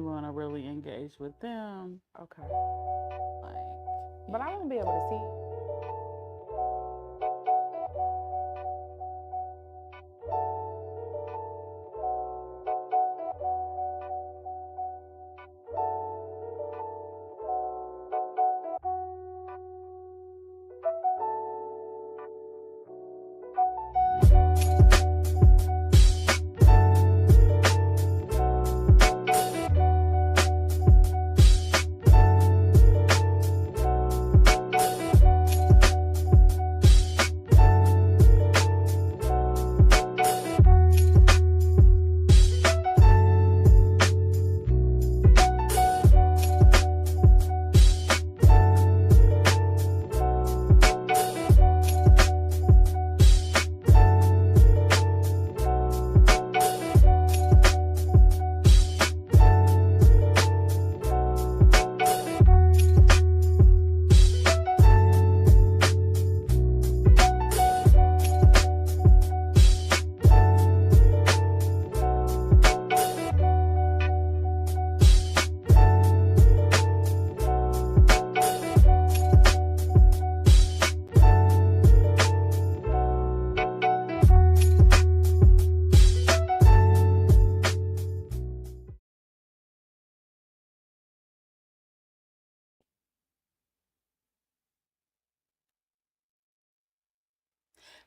want to really engage with them, Okay. like, But I yeah. won't be able to see you on my screen.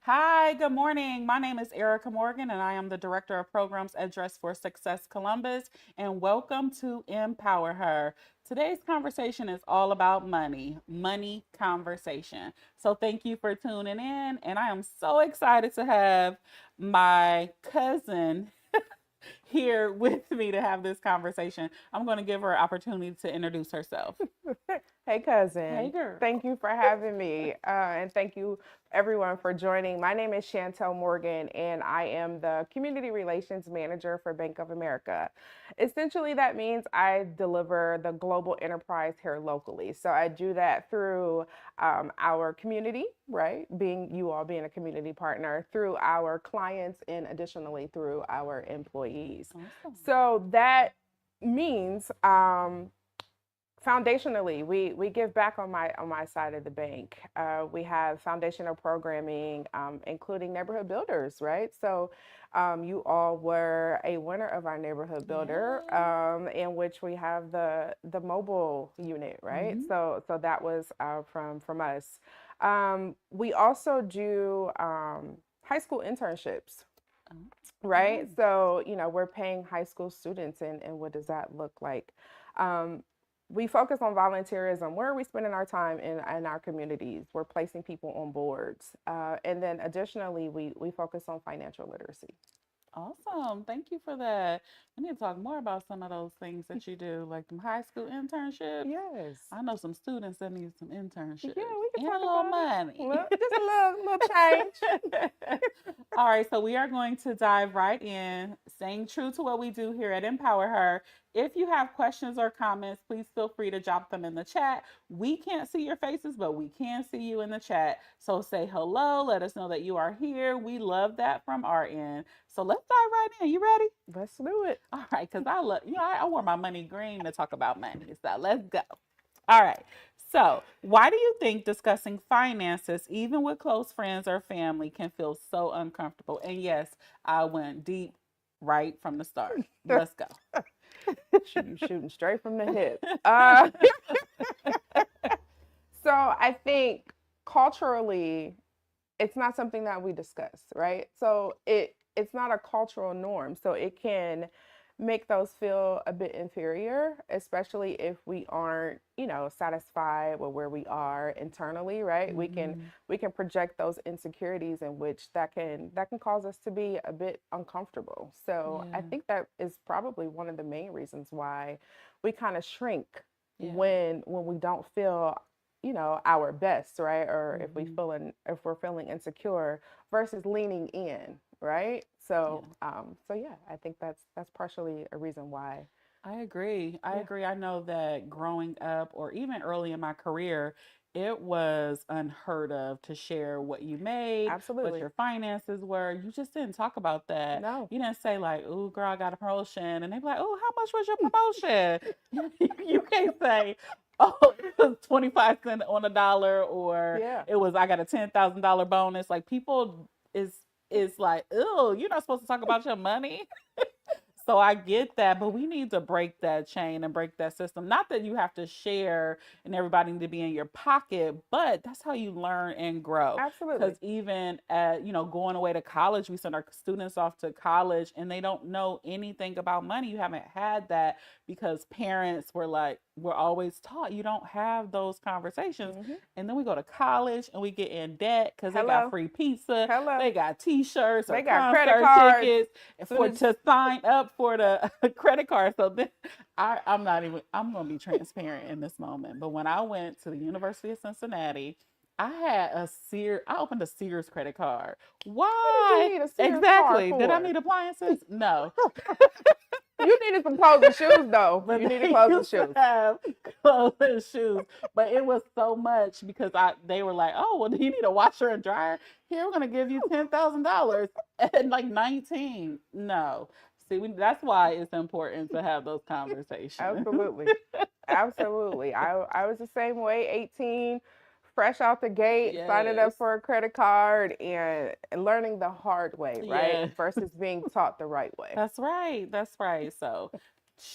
Hi, good morning. My name is Erica Morgan, and I am the Director of Programs at Dress for Success Columbus. And welcome to Empower Her. Today's conversation is all about money conversation. So thank you for tuning in. And I am so excited to have my cousin here with me to have this conversation. I'm going to give her an opportunity to introduce herself. Hey, Hey, cousin. girl. Thank you for having me. And thank you, everyone, for joining. My name is Chantel Morgan, and I am the Community Relations Manager for Bank of America. Essentially, that means I deliver the global enterprise here locally. So I do that through our community, right? Being you all being a community partner, through our clients, and additionally through our employees. Awesome. So that means foundationally, we give back on my side of the bank. We have foundational programming, including neighborhood builders, right? So, you all were a winner of our neighborhood builder, Yeah. in which we have the mobile unit, right? Hmm. So that was from us. We also do high school internships, Oh, right? nice. So, we're paying high school students, and what does that look like? Um, we focus on volunteerism. Where are we spending our time in our communities? We're placing people on boards. And then additionally, we focus on financial literacy. Awesome. Thank you for that. We need to talk more about some of those things that you do, like them high school internships. Yes. I know some students that need some Yeah, internships we can and a talk little about it. money. Well, just a little change. All right, so we are going to dive right in, staying true to what we do here at Empower Her. If you have questions or comments, please feel free to drop them in the chat. We can't see your faces, but we can see you in the chat. So say hello, let us know that you are here. We love that from our end. So let's dive right in. You ready? Let's do it. All right, because I love, I wore my money green to talk about money. So let's go. All right. So, why do you think discussing finances, even with close friends or family, can feel so uncomfortable? And yes, I went deep right from the start. Let's go. Shooting straight from the hip. So I think culturally, it's not something that we discuss, right? So it's not a cultural norm. So it can make those feel a bit inferior, especially if we aren't, satisfied with where we are internally, right? Hmm. We can project those insecurities in which that can cause us to be a bit uncomfortable. So I Yeah. think that is probably one of the main reasons why we kind of shrink Yeah. when we don't feel our best, right? Or Hmm. if we're feeling insecure versus leaning in, right? So Yeah. so yeah, I think that's partially a reason why. I agree. I Yeah. agree. I know that growing up or even early in my career, it was unheard of to share what you made, what Absolutely. your finances were. You just didn't talk about that. No. You didn't say like, "Ooh, girl, I got a promotion," and they be like, "Oh, how much was your promotion?" You can't say, "Oh, it was 25 cents on a dollar," or Yeah. "It was I got a $10,000 bonus." Like people is like, "Ew, you're not supposed to talk about your money." So I get that, but we need to break that chain and break that system. Not that you have to share and everybody need to be in your pocket, but that's how you learn and grow. Because Absolutely. even at going away to college, we send our students off to college and they don't know anything about money. You haven't had that because parents were like, we're always taught you don't have those conversations. Hmm. And then we go to college and we get in debt because they got Hello. free pizza, Hello. they got T-shirts or They got credit concert cards. tickets Soon for as to sign up for the credit card. So then I'm not even I'm gonna be transparent in this moment. But when I went to the University of Cincinnati, I opened a Sears credit card. what did you Why? need a Sears card Exactly. Did I for? need appliances? No. You needed some clothes and shoes, though. But You needed they clothes and used to shoes. have clothes and shoes. But it was so much because they were like, "Oh, well, do you need a washer and dryer? Here, we're gonna give you $10,000 at like 19." No, see, that's why it's important to have those conversations. Absolutely. Absolutely. I was the same way, 18, fresh out the gate, signing Yes, up for a credit card and learning the hard way, right? yeah, Versus being taught the right way. that's right. That's right. So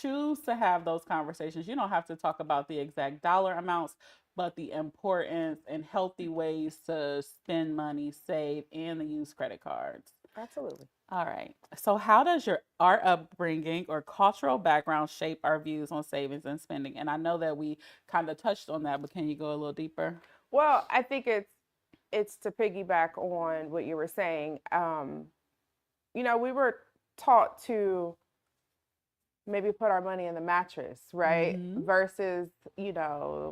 choose to have those conversations. You don't have to talk about the exact dollar amounts, but the importance and healthy ways to spend money, save, and to use credit cards. Absolutely. All right. So, how does our upbringing or cultural background shape our views on savings and spending? And I know that we kind of touched on that, but can you go a little deeper? Well, I think it's to piggyback on what you were saying. We were taught to maybe put our money in the mattress, right? Mm-hmm. Versus,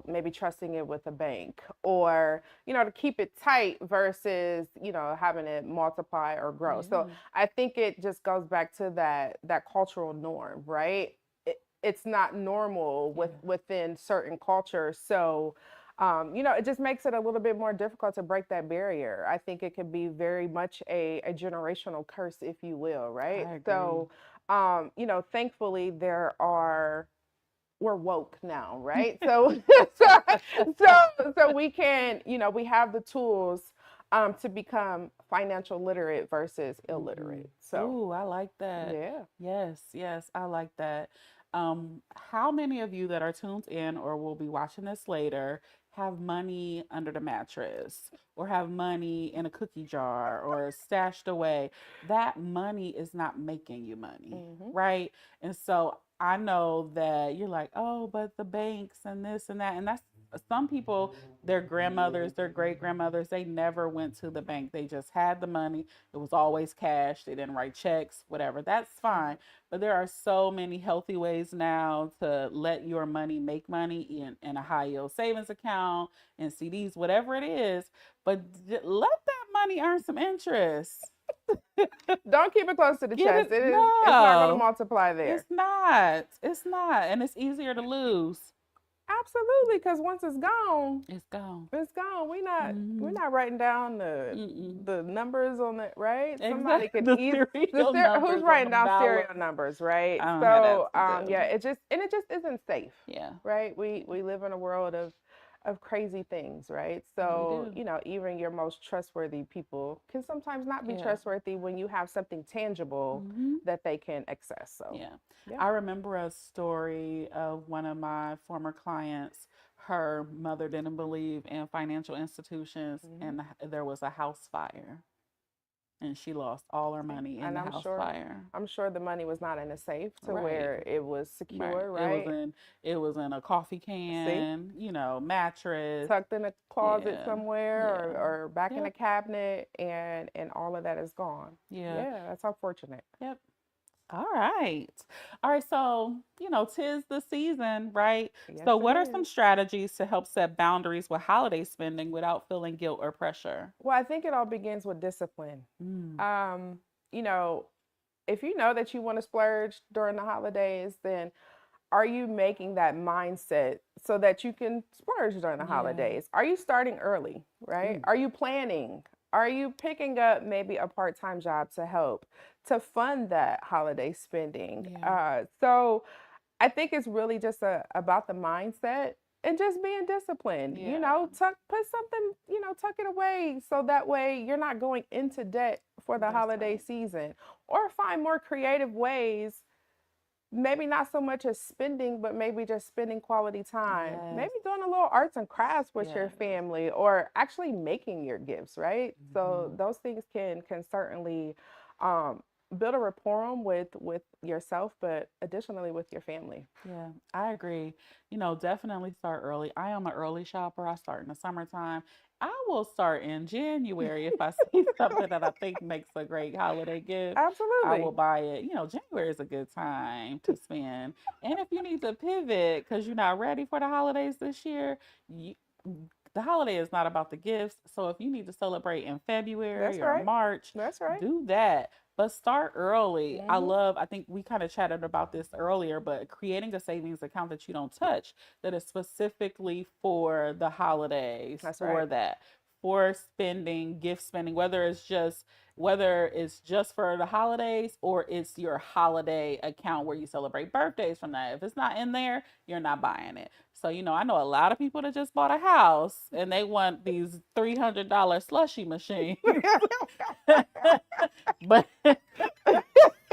maybe trusting it with a bank or, to keep it tight versus, having it multiply or grow. So Yeah. I think it just goes back to that cultural norm, right? It's not normal Yeah. within certain cultures. So it just makes it a little bit more difficult to break that barrier. I think it could be very much a generational curse, if you will, right? I agree. So thankfully we're woke now, right? So so so we can, we have the tools to become financial literate versus Mm-hmm. illiterate. So Ooh, I like that. yeah. Yes, yes, I like that. How many of you that are tuned in or will be watching this later have money under the mattress or have money in a cookie jar or stashed away? That money is not making you money, Hmm. right? And so I know that you're like, oh, but the banks and this and that. And that's some people, their grandmothers, their great grandmothers, they never went to the bank. They just had the money. It was always cash. They didn't write checks, whatever. That's fine. But there are so many healthy ways now to let your money make money in a high yield savings account, in CDs, whatever it is. But let that money earn some interest. Don't keep it close to the Get chest. it? It's not going to No, multiply it's there. not. It's not. And it's easier to lose. Absolutely, because once it's gone, It's gone. it's gone. We're Mm-hmm. not writing down the Mm-mm. the numbers on it, right? Somebody Exactly. could The easily serial who's numbers on writing them down dollars. serial numbers, right? I don't have that So to do. yeah, it just isn't safe, Yeah, right? We live in a world of crazy things, right? we So, do. even your most trustworthy people can sometimes not be Yeah. trustworthy when you have something tangible Mm-hmm. that they can access. So, Yeah. yeah. I remember a story of one of my former clients. Her mother didn't believe in financial institutions, Hmm. and there was a house fire, and she lost all her See, money in and the house fire. I'm sure the money was not in a safe to Right. where it was Right. secure, right? It was in a coffee See, can, mattress. tucked in a closet Yeah. somewhere Yeah. or back in a Yep. cabinet, and all of that is gone. Yeah. Yeah, that's unfortunate. Yep. All right. All right. So, 'tis the season, right? Yes, So, it what are some is. strategies to help set boundaries with holiday spending without feeling guilt or pressure? Well, I think it all begins with discipline. Mm, Um, you know, if you know that you want to splurge during the holidays, then are you making that mindset so that you can splurge during the Yeah. holidays? Are you starting early, right? Ooh. Are you planning? Are you picking up maybe a part-time job to help to fund that holiday spending? Yeah. So I think it's really just about the mindset and just being disciplined. Yeah. Put something, tuck it away so that way you're not going into debt for the That's holiday right. season, or find more creative ways. Maybe not so much as spending, but maybe just spending quality time. Yes. Maybe doing a little arts and crafts with your Yes. family, or actually making your gifts, right? So Hmm. those things can certainly um, build a rapport with yourself, but additionally with your family. Yeah, I agree. Definitely start early. I am an early shopper. I start in the summertime. I will start in January if I see something that I think makes a great holiday gift. I will Absolutely. buy it. January is a good time to spend. And if you need to pivot because you're not ready for the holidays this year, you, the holiday is not about the gifts. So if you need to celebrate in That's February or right. March, That's right. do that. But start early. Hmm. I think we kind of chatted about this earlier, but creating a savings account that you don't touch, that is specifically for the holidays, That's right. for that, for spending, gift spending, whether it's just for the holidays or it's your holiday account where you celebrate birthdays from that. If it's not in there, you're not buying it. So, I know a lot of people that just bought a house and they want these $300 slushy machines. But but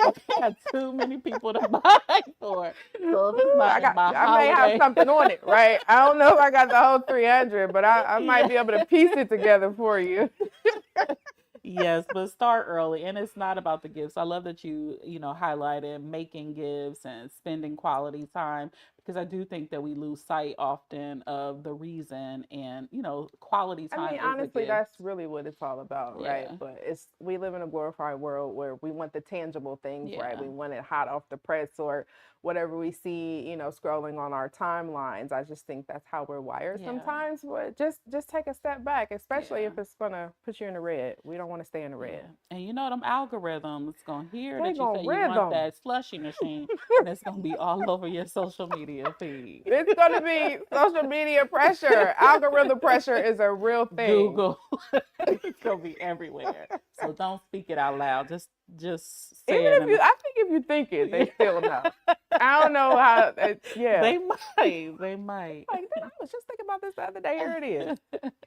they got too many people to buy for. So if it's not in my I may have holiday, something on it, right? I don't know if I got the whole 300, but I might yeah. be able to piece it together for you. Yes, but start early. And it's not about the gifts. I love that you highlighted making gifts and spending quality time because I do think that we lose sight often of the reason and, quality I time mean, is a honestly, gift. that's really what it's all about, right? Yeah. But we live in a glorified world where we want the tangible things, right? Yeah. We want it hot off the press, or whatever we see, scrolling on our timelines. I just think that's how we're wired Yeah. sometimes. But just take a step back, especially Yeah. if it's gonna put you in the red. We don't want to stay in the red. Yeah. And them algorithms gonna hear They that you gonna say you want rhythm. that slushy machine and it's gonna be all over your social media feed. It's gonna be social media pressure. Algorithm pressure is a real thing. Google. It's gonna be everywhere. So don't speak it out loud. Just Even say it if in you, I think if you think it, they the still know. I don't know how. Yeah. They might. They might. Like, I was just thinking about this the other day. Here it is.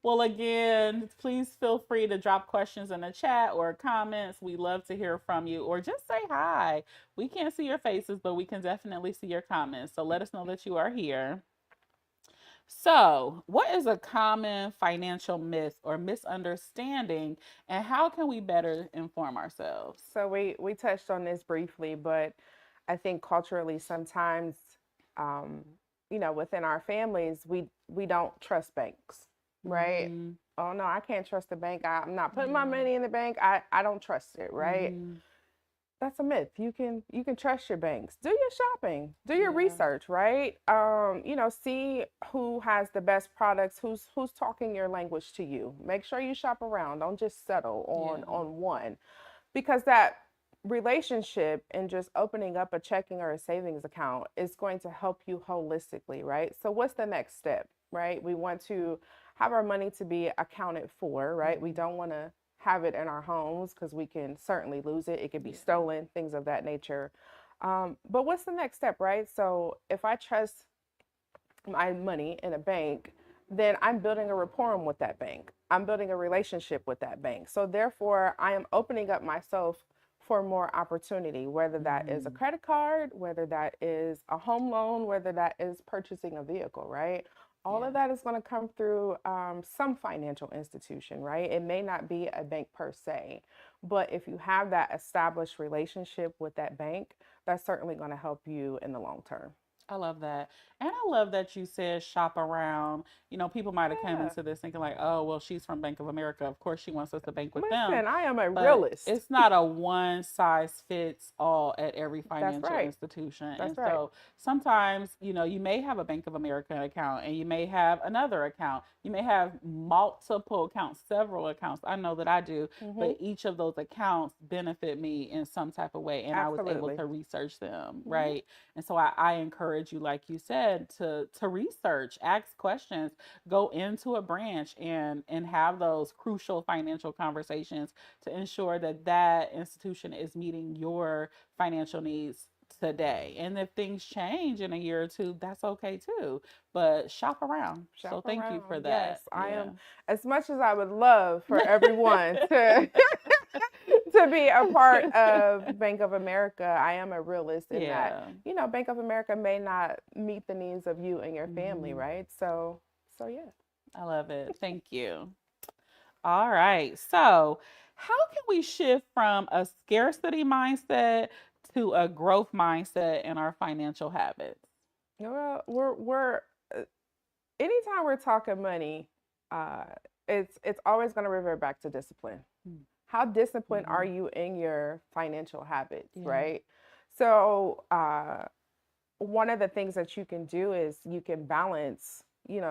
Well, again, please feel free to drop questions in the chat or comments. We love to hear from you, or just say hi. We can't see your faces, but we can definitely see your comments. So let us know that you are here. So, what is a common financial myth or misunderstanding, and how can we better inform ourselves? So we touched on this briefly, but I think culturally sometimes, um, within our families, we don't trust banks, right? Mm-hmm. Oh no, I can't trust the bank. I'm not putting my Yeah. money in the bank. I don't trust it, right? Mm-hmm. That's a myth. You can trust your banks. Do your shopping. Do your Yeah. research, right? See who has the best products, who's talking your language to you. Make sure you shop around. Don't just settle on Yeah. one, because that relationship and just opening up a checking or a savings account is going to help you holistically, right? So what's the next step, right? We want to have our money to be accounted for, right? We Mm-hmm. don't want to have it in our homes because we can certainly lose it. It could be Yeah. stolen, things of that nature. But what's the next step, right? So if I trust my money in a bank, then I'm building a rapport with that bank. I'm building a relationship with that bank. So therefore, I am opening up myself for more opportunity, whether that is a Mm-hmm. credit card, whether that is a home loan, whether that is purchasing a vehicle, right? All Yeah. of that is going to come through some financial institution, right? It may not be a bank per se, but if you have that established relationship with that bank, that's certainly going to help you in the long term. I love that. And I love that you said shop around. People might have come Yeah. into this thinking like, oh, well, she's from Bank of America. Of course she wants us to bank with them. Listen, I am a But realist. it's not a one size fits all at every That's financial right. institution. And That's right. so sometimes, you may have a Bank of America account and you may have another account. You may have multiple accounts, several accounts. I know that I do, Hmm. but each of those accounts benefit me in some type of way. And I was able Absolutely. to research them, Hmm. right? And so I encourage encourage you, like you said, to research, ask questions, go into a branch and have those crucial financial conversations to ensure that that institution is meeting your financial needs today. And if things change in a year or two, that's okay too. But shop around. So Shop thank you for around. Yes, that. I Yeah. am. As much as I would love for everyone to to be a part of Bank of America, I am a realist in that, Yeah. Bank of America may not meet the needs of you and your family, Hmm. right? So yeah. I love it. Thank you. All right. So, how can we shift from a scarcity mindset to a growth mindset in our financial habits? Well, we're uh, anytime we're talking money, uh, it's always going to revert back to discipline. How disciplined are Mm-hmm. you in your financial habits, Yeah. right? So, one of the things that you can do is you can balance,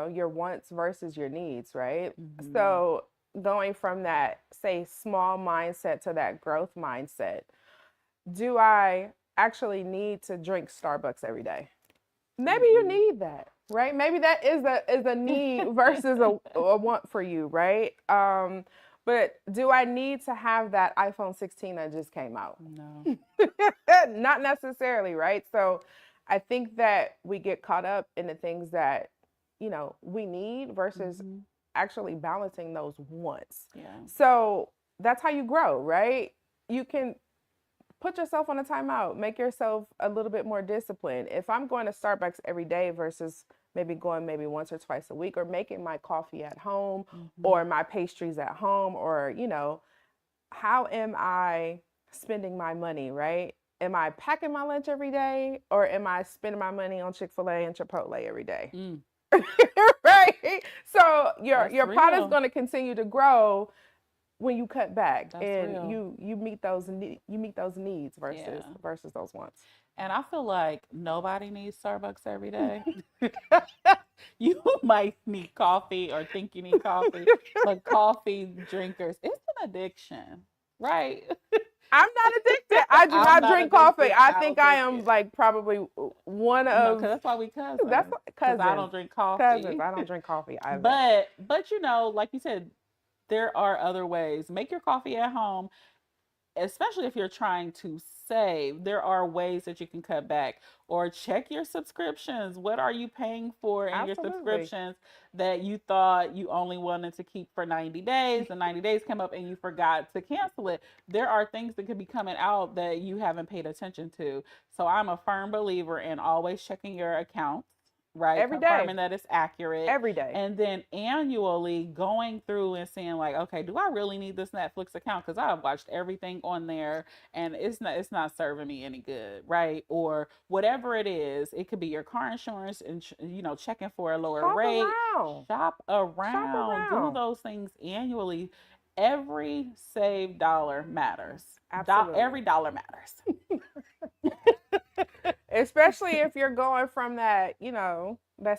your wants versus your needs, right? Mm-hmm. So, going from that, say, small mindset to that growth mindset, do I actually need to drink Starbucks every day? Maybe you Mm-mm. need that, right? Maybe that is a need versus a want for you, right? But do I need to have that iPhone 16 that just came out? No. Not necessarily, right? So I think that we get caught up in the things that, we need versus Mm-hmm. actually balancing those wants. Yeah. So that's how you grow, right? You can put yourself on a timeout, make yourself a little bit more disciplined. If I'm going to Starbucks every day versus maybe going maybe once or twice a week, or making my coffee at home Mm-hmm. or my pastries at home, or how am I spending my money, right? Am I packing my lunch every day, or am I spending my money on Chick-fil-A and Chipotle every day? Mm. Right? So your That's your pot is real. going to continue to grow when you cut back That's and real. you meet those needs versus Yeah. those wants. And I feel like nobody needs Starbucks every day. You might need coffee or think you need coffee, but coffee drinkers, it's an addiction, right? I'm not addicted. I do I'm not not drink coffee. addicted. I I think don't I drink am it. like probably one No, of because that's why we that's cousins. Because I cousins. don't drink Cousins. coffee. I don't drink coffee either. But like you said, there are other ways. Make your coffee at home, especially if you're trying to save. There are ways that you can cut back or check your subscriptions. What are you paying for in your Absolutely. subscriptions that you thought you only wanted to keep for 90 days? The 90 days come up and you forgot to cancel it. There are things that could be coming out that you haven't paid attention to. So I'm a firm believer in always checking your accounts, right? Every day. Confirming that it's accurate, Every day. and then annually going through and seeing like, okay, do I really need this Netflix account? Because I've watched everything on there and it's not serving me any good, right? Or whatever it is, it could be your car insurance and checking for a lower Shop rate. around. Shop Shop around, do around. those things annually. Every saved dollar matters. Absolutely. Every dollar matters. Especially if you're going from that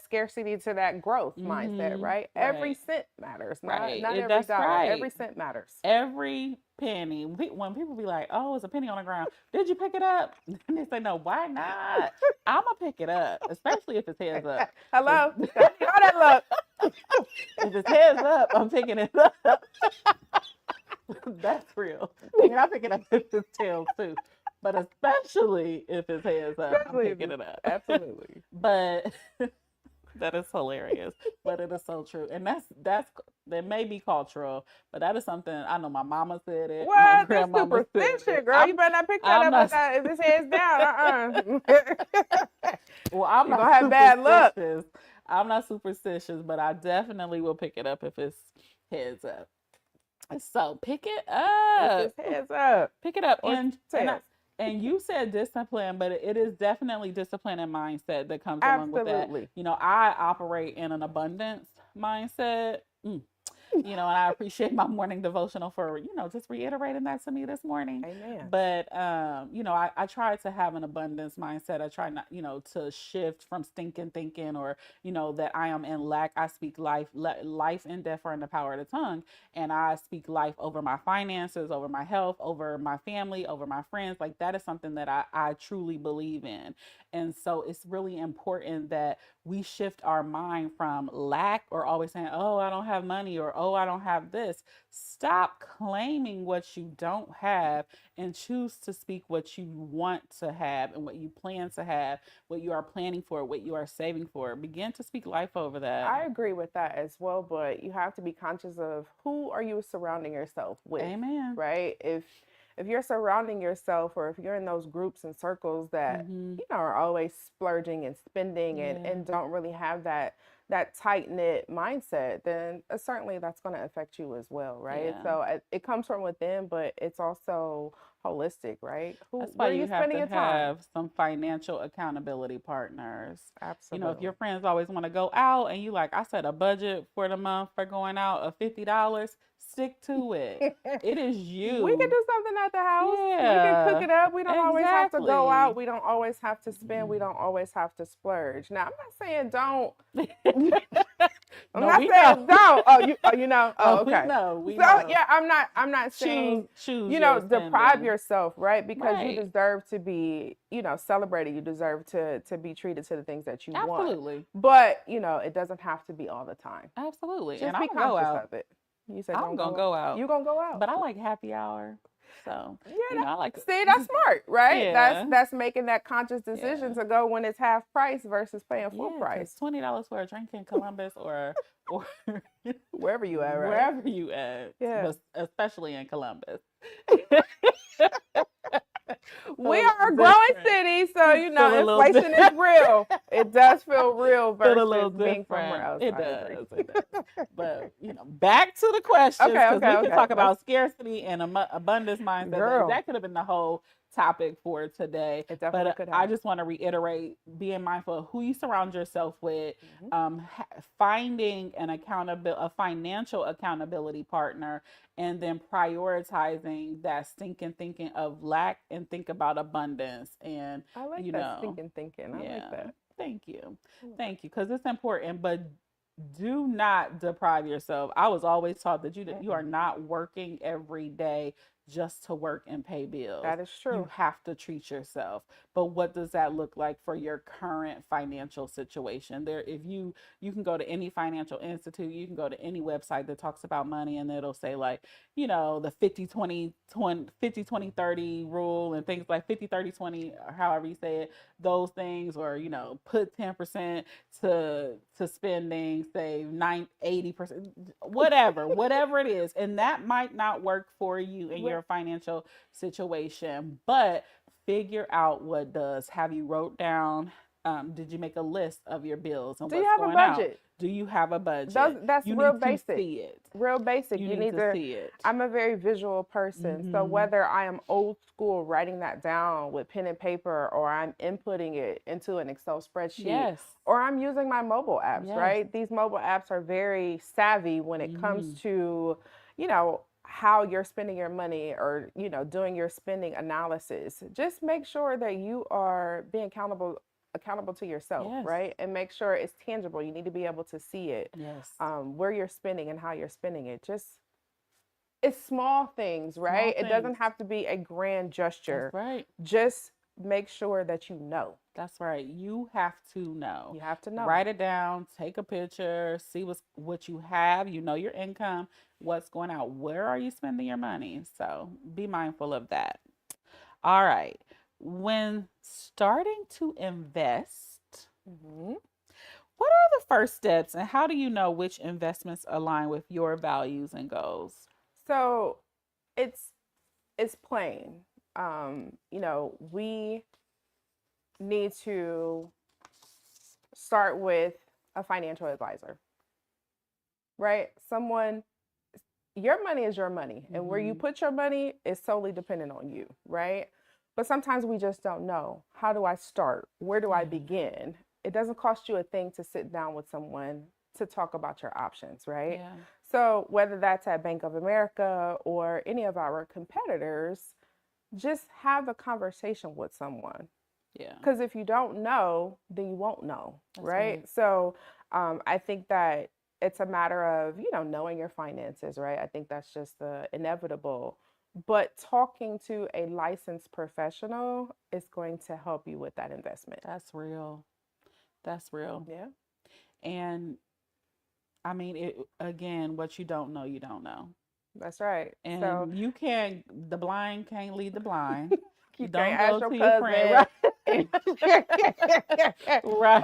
scarcity to that growth mindset, Mm-hmm. right? Every Right. cent matters, not Right. not every That's dollar. Every right. cent matters. Every penny. When people be like, "Oh, it's a penny on the ground. Did you pick it up?" And they say, "No, why not?" I'm gonna pick it up, especially if it's heads up. Hello? I need all that love. If it's heads up, I'm picking it up. That's real. I mean, I pick it up if it's tails too, but especially if it's heads up, I'm Especially if picking it's it up. absolutely. But that is hilarious, but it is so true, and that may be cultural, but that is something I know. My mama said it, my What? That's grandmama said superstition, it. girl. You better not pick that I'm up not. if his head's down. Well, I'm You're not gonna have bad luck. superstitious. I'm not superstitious, but I definitely will pick it up if it's heads up. So pick it If up. his head's up Pick it up. or tails. And you said discipline, but it is definitely discipline and mindset that comes along with that. Absolutely. I operate in an abundance mindset. And I appreciate my morning devotional for, just reiterating that to me this morning. Amen. But, I try to have an abundance mindset. I try not, to shift from stinking thinking or, that I am in lack. I speak life, life and death are in the power of the tongue. And I speak life over my finances, over my health, over my family, over my friends. Like that is something that I truly believe in. And so it's really important that we shift our mind from lack or always saying, oh, I don't have money or oh, I don't have this. Stop claiming what you don't have and choose to speak what you want to have and what you plan to have, what you are planning for, what you are saving for. Begin to speak life over that. I agree with that as well, but you have to be conscious of who are you surrounding yourself with, Amen. right? If you're surrounding yourself or if you're in those groups and circles that, Mm-hmm. are always splurging and spending Yeah. and don't really have that tight knit mindset, then certainly that's going to affect you as well, right? Yeah. So it comes from within, but it's also holistic, right? That's why Where are you you have spending to your time? have some financial accountability partners. If your Absolutely. friends always want to go out and you like, I set a budget for the month for going out of $50, stick to it. It is We can you. do something at the house. We can cook Yeah, it up. We don't always have to go out. exactly. We don't always have to spend. We don't always have to splurge. Now, I'm not saying don't. I'm No, not we know. saying don't. You know. Oh, Oh, we okay. know. We So know. yeah, I'm not saying, Choose your deprive spending. yourself, right? Because you Right. deserve to be, celebrated. You deserve to be treated to the things that you want. Absolutely. But, it doesn't have to be all the time. Absolutely. And Just I'm be gonna go conscious out. of it. You said I'm don't gonna go out. go out. You gonna go out. But I like happy hour. So, Yeah, I like see, that's smart, right? That's yeah. that's making that conscious decision Yeah. to go when it's half price versus paying full Yeah, because price, $20 for a drink in Columbus or wherever you at, right? wherever you at, Yeah. but especially in Columbus. We Feel a little are a growing different. city, so Feel a little inflation is different. real. It does feel real Feel a versus little being somewhere different. else. It I agree. does. It does. But back to the questions Okay, because okay, we can okay. talk Let's about scarcity and abundance mindset. girl. That could have been the whole topic for today. It But definitely could I have. just want to reiterate: being mindful of who you surround yourself with, Mhm. finding a financial accountability partner, and then prioritizing that stinking thinking of lack and think about abundance. And I like you that know, stinking thinking. I like yeah. that. Thank you. I like Thank you. Because it's important, but do not deprive yourself. I was always taught that that. you are not working every day just to work and pay bills. That is You true. have to treat yourself. But what does that look like for your current financial situation? There if you can go to any financial institute, you can go to any website that talks about money and it'll say like, the 50 20 20 50 20 30 rule and things like 50 30 20 or however you say it, those things or put 10% to spending, save 80%, whatever it is, and that might not work for you in Well, your financial situation, but figure out what does. Have you wrote down, did you make a list of your bills and do you what's have a going out? budget? Do you have a Those budget? that's You real need to basic. see it. Real basic. You You need need to to. see it. I'm a very visual person, so Mm-hmm. whether I am old school writing that down with pen and paper, or I'm inputting it into an Excel spreadsheet, Yes. or I'm using my mobile apps, Yes. right? These mobile apps are very savvy when it comes Mm-hmm. to, how you're spending your money, or doing your spending analysis. Just make sure that you are being accountable to yourself, Yes. right? And make sure it's tangible. You need to be able to see it, Yes. where you're spending and how you're spending it. Just it's small things, Small right? It things. doesn't have to be a grand That's gesture. right. Just make sure that you know. That's right. You have to know. You have to know. Write it down, take a picture, see what you have, your income, what's going out. Where are you spending your money? So be mindful of that. All right. When starting to invest, Hmm. what are the first steps and how do you know which investments align with your values and goals? So it's plain. We need to start with a financial advisor, right? Someone, your money is your money, and where you Mm-hmm. put your money is solely dependent on you, right? But sometimes we just don't know. How do I start? Where do I Yeah. begin? It doesn't cost you a thing to sit down with someone to talk about your options, right? Yeah. So whether that's at Bank of America or any of our competitors, just have a conversation with someone. Yeah. Because if you don't know, then you won't know, That's right? right. So I think that it's a matter of, knowing your finances, right? I think that's just the inevitable. But talking to a licensed professional is going to help you with that investment. That's real. That's real. Yeah, And I mean, it again, what you don't know, you don't know. that's right. So And you can't, the blind can't lead the blind. you can't Don't ask go your to your cousin, friend. right?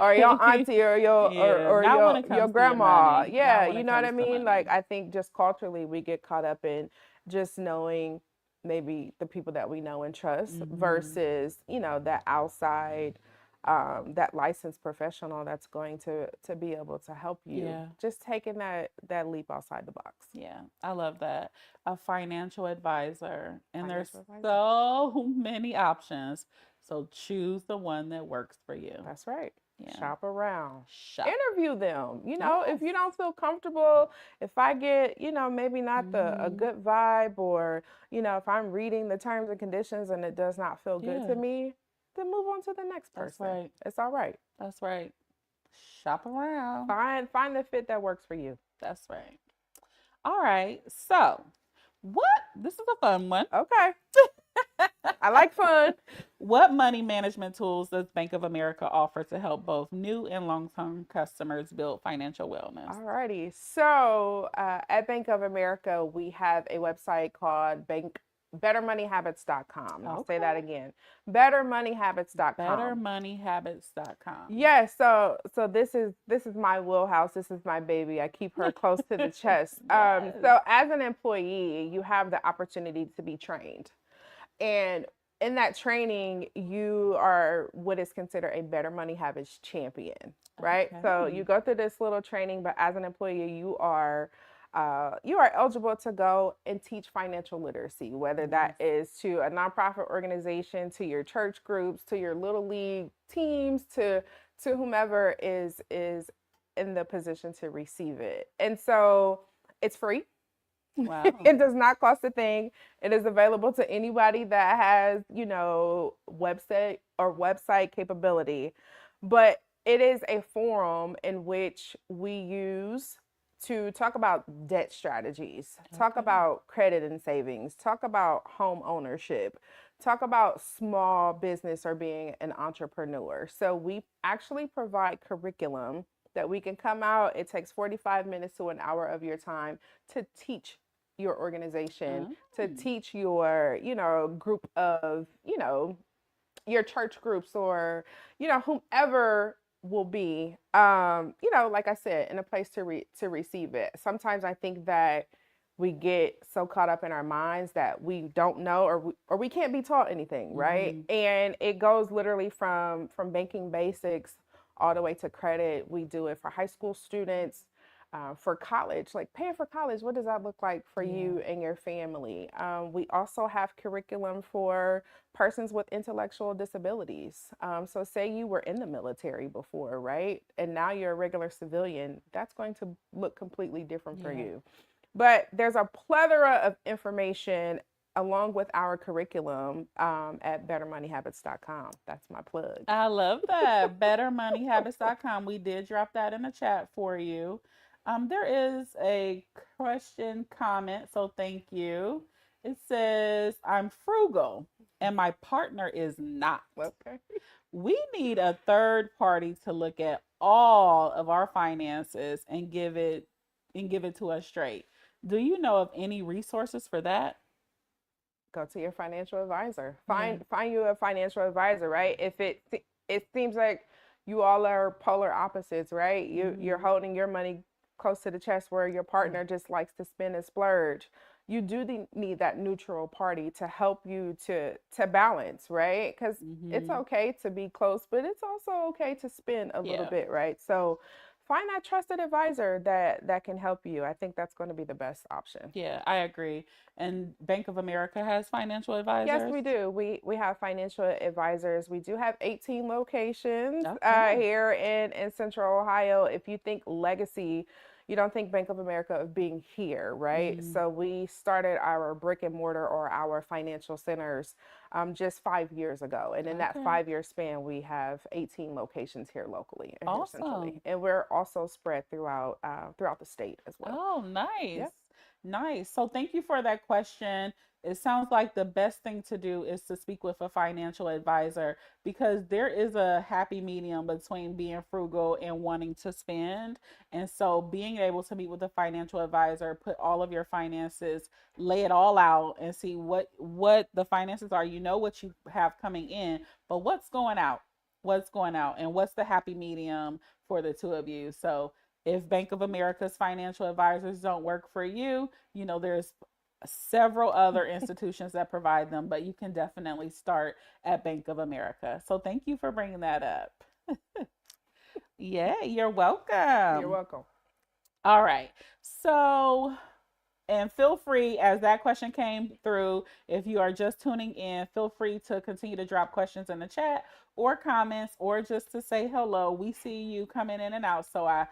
Or your Right. auntie or your Yeah. or Not when your it your comes to your grandma. money. Not Yeah, when you it know what I comes to mean? Like money. I think just culturally we get caught up in just knowing maybe the people that we know and trust Hmm. versus, that outside that licensed professional that's going to be able to help you. Yeah. Just taking that leap outside the box. Yeah. I love that. A financial advisor. And there's Financial advisor. so many options. So choose the one that works for you. That's right. Yeah. Shop around. Shop. Interview them. If Yes. you don't feel comfortable, if I get, maybe not the a Hmm. good vibe or, if I'm reading the terms and conditions and it does not feel good to Yeah. me, then move on to the next That's person. right. It's all right. That's right. Shop around. Find the fit that works for you. That's right. All right. So, what? This is a fun one. Okay. I like fun. What money management tools does Bank of America offer to help both new and long term customers build financial wellness? Alrighty. So at Bank of America, we have a website called bettermoneyhabits.com. I'll say that Okay. again. Bettermoneyhabits.com. Bettermoneyhabits.com. Yes, so this is my wheelhouse. This is my baby. I keep her close to the chest. Yes. So as an employee, you have the opportunity to be trained. And in that training, you are what is considered a better money habits champion, right? So you Okay. go through this little training, but as an employee, you are eligible to go and teach financial literacy, whether that Nice. is to a nonprofit organization, to your church groups, to your little league teams, to whomever is in the position to receive it. And so it's free. Wow. It does not cost a thing. It is available to anybody that has, website capability. But it is a forum in which we use to talk about debt strategies, talk Okay. about credit and savings, talk about home ownership, talk about small business or being an entrepreneur. So we actually provide curriculum that we can come out. It takes 45 minutes to an hour of your time to teach your organization, Oh. to teach your, group of, your church groups or, whomever will be, like I said, in a place to receive it. Sometimes I think that we get so caught up in our minds that we don't know or we can't be taught anything, right? Mm-hmm. And it goes literally from banking basics all the way to credit. We do it for high school students, for college, like paying for college. What does that look like for Yeah. you and your family? We also have curriculum for persons with intellectual disabilities. So say you were in the military before, right? And now you're a regular civilian, that's going to look completely different for Yeah. you. But there's a plethora of information along with our curriculum at bettermoneyhabits.com. That's my plug. I love that. Bettermoneyhabits.com. We did drop that in the chat for you. There is a question comment, so thank you. It says, I'm frugal and my partner is not. Okay. We need a third party to look at all of our finances and give it to us straight. Do you know of any resources for that? Go to your financial advisor. Yeah. Find you a financial advisor, right? If it seems like you all are polar opposites, right? You're Hmm. holding your money close to the chest where your partner just likes to spend and splurge. You do need that neutral party to help you to balance, right? Because it's Hmm. okay to be close, but it's also okay to spend a little Yeah. bit, right? So find that trusted advisor that can help you. I think that's going to be the best option. Yeah, I agree. And Bank of America has financial Yes, advisors. we do. We have financial advisors. We do have 18 locations Okay. here in Central Ohio. If you think legacy, you don't think Bank of America of being here, right? Mm, So we started our brick and mortar or our financial centers just 5 years ago. And in that okay. 5 year span, we have 18 locations here locally and here Awesome. centrally. And we're also spread throughout the state as well. Oh, nice. Yep. Nice. So thank you for that question. It sounds like the best thing to do is to speak with a financial advisor because there is a happy medium between being frugal and wanting to spend. And so being able to meet with a financial advisor, put all of your finances, lay it all out and see what the finances are. You know what you have coming in, but what's going out? What's going out and what's the happy medium for the two of you? So if Bank of America's financial advisors don't work for you, there's several other institutions that provide them, but you can definitely start at Bank of America. So thank you for bringing that up. Yeah, you're You're welcome. welcome. All right. So and feel free, as that question came through, if you are just tuning in, feel free to continue to drop questions in the chat or comments or just to say hello. We see you coming in and out. So I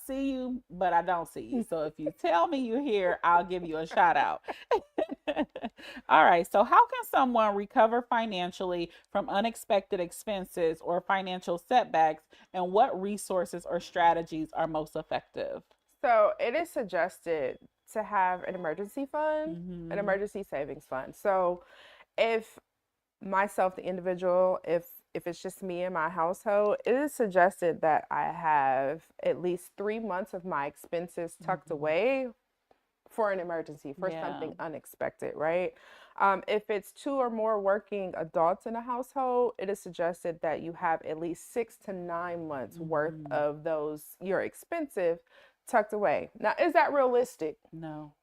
see you, but I don't see you. So if you tell me you're here, I'll give you a shout out. All right. So, how can someone recover financially from unexpected expenses or financial setbacks, and what resources or strategies are most effective? So it is suggested to have an emergency fund, an Mm-hmm. emergency savings fund. So if myself, the individual, if it's just me and my household, it is suggested that I have at least 3 months of my expenses tucked Mm-hmm. away for an emergency, for Yeah. something unexpected, right? If it's two or more working adults in a household, it is suggested that you have at least 6 to 9 months worth Mm-hmm. of those your expensive tucked away. Now, is that realistic? No.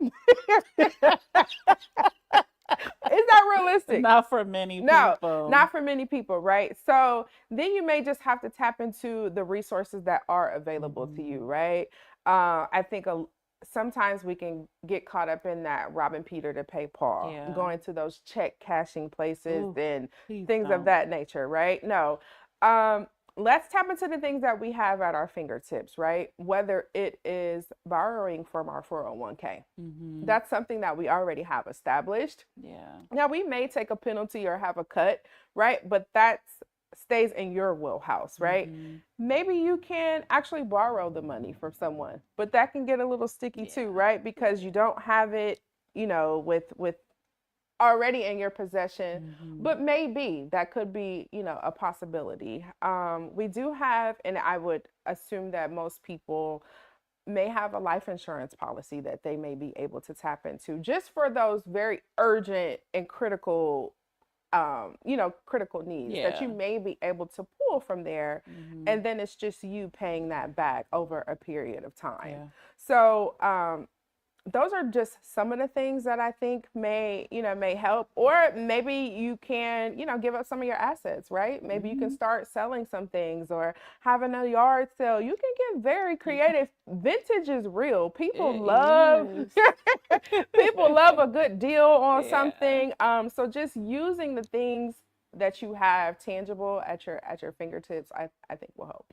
Is that realistic? Not for many No, people. not for many people, right? So then you may just have to tap into the resources that are available to you, Mm-hmm. right? I think sometimes we can get caught up in that robbing Peter to pay Paul, Yeah. going to those check cashing places Ooh, and please things of don't. that nature, right? No. Um, let's tap into the things that we have at our fingertips, right? Whether it is borrowing from our 401k. Mm-hmm. That's something that we already have established. Yeah. Now, we may take a penalty or have a cut, right? But that stays in your wheelhouse, right? Mm-hmm. Maybe you can actually borrow the money from someone, but that can get a little sticky too, Yeah. right? Because you don't have it, with already in your possession, Mm-hmm. but maybe that could be, a possibility. We do have, and I would assume that most people may have a life insurance policy that they may be able to tap into just for those very urgent and critical needs that you Yeah. may be able to pull from there. Mm-hmm. And then it's just you paying that back over a period of time. Yeah. So, those are just some of the things that I think may help. Or maybe you can, give up some of your assets, right? Maybe you can Mm-hmm. start selling some things or having a yard sale. You can get very creative. Vintage is real. People It love is. people love a good deal on Yeah. something. So just using the things that you have tangible at your fingertips, I think will help.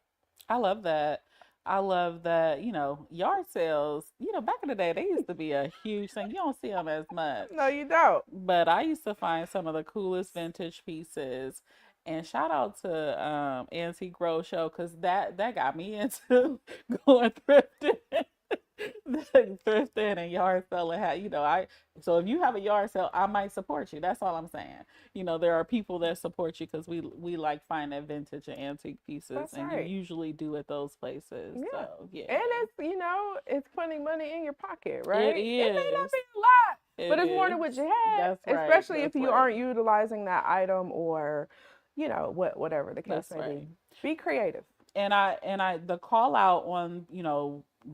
I love that. I love that, yard sales, back in the day, they used to be a huge thing. You don't see them as No, much. you don't. But I used to find some of the coolest vintage pieces. And shout out to Antique Roadshow because that got me into going thrifting. Thrifting and yard selling. I so if you have a yard sale, I might support you. That's all I'm saying. There are people that support you because we like finding vintage and antique pieces, That's and you right. usually do at those places. Yeah. So And yeah, it's putting money in your pocket, it right? It may not is. be a lot, It but it's more is. than what you had, That's right. especially if That's you right. aren't utilizing that item or, whatever the case That's may be. right. Be creative. And I the call out on,